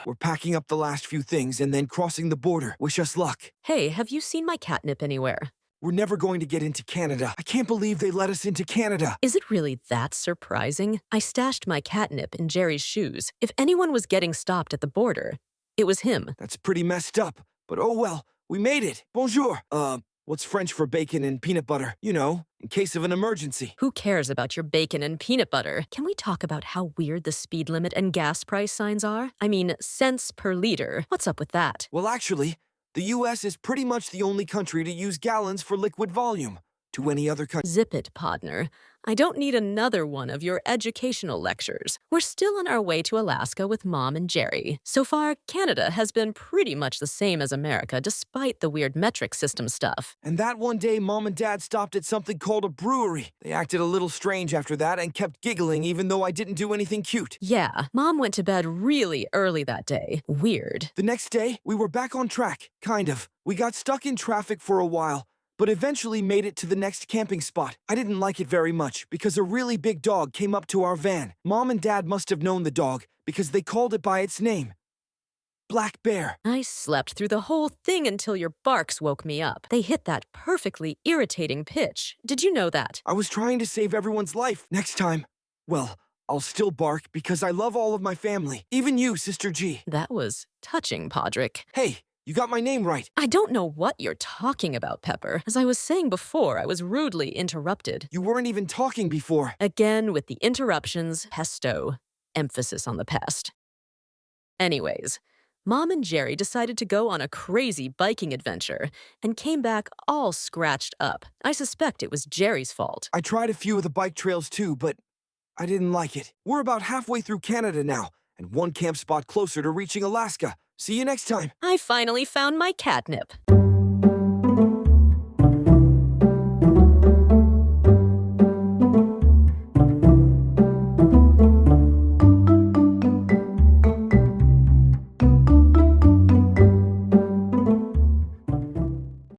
We're packing up the last few things and then crossing the border. Wish us luck. Hey, have you seen my catnip anywhere? We're never going to get into Canada. I can't believe they let us into Canada. Is it really that surprising? I stashed my catnip in Jerry's shoes. If anyone was getting stopped at the border, it was him. That's pretty messed up, but oh well, we made it. Bonjour. What's French for bacon and peanut butter? You know, in case of an emergency. Who cares about your bacon and peanut butter? Can we talk about how weird the speed limit and gas price signs are? I mean, cents per liter. What's up with that? Well, actually, the US is pretty much the only country to use gallons for liquid volume. To any other country. Zip it, Podner. I don't need another one of your educational lectures. We're still on our way to Alaska with Mom and Jerry. So far, Canada has been pretty much the same as America, despite the weird metric system stuff. And that one day, Mom and Dad stopped at something called a brewery. They acted a little strange after that and kept giggling even though I didn't do anything cute. Yeah, Mom went to bed really early that day. Weird. The next day, we were back on track, kind of. We got stuck in traffic for a while, but eventually made it to the next camping spot. I didn't like it very much because a really big dog came up to our van. Mom and Dad must have known the dog because they called it by its name. Black Bear. I slept through the whole thing until your barks woke me up. They hit that perfectly irritating pitch. Did you know that? I was trying to save everyone's life. Next time, well, I'll still bark because I love all of my family. Even you, Sister G. That was touching, Pawdrick. Hey, you got my name right. I don't know what you're talking about, Pepper. As I was saying before, I was rudely interrupted. You weren't even talking before. Again with the interruptions, pesto. Emphasis on the pest. Anyways, Mom and Jerry decided to go on a crazy biking adventure and came back all scratched up. I suspect it was Jerry's fault. I tried a few of the bike trails too, but I didn't like it. We're about halfway through Canada now, and one camp spot closer to reaching Alaska. See you next time. I finally found my catnip.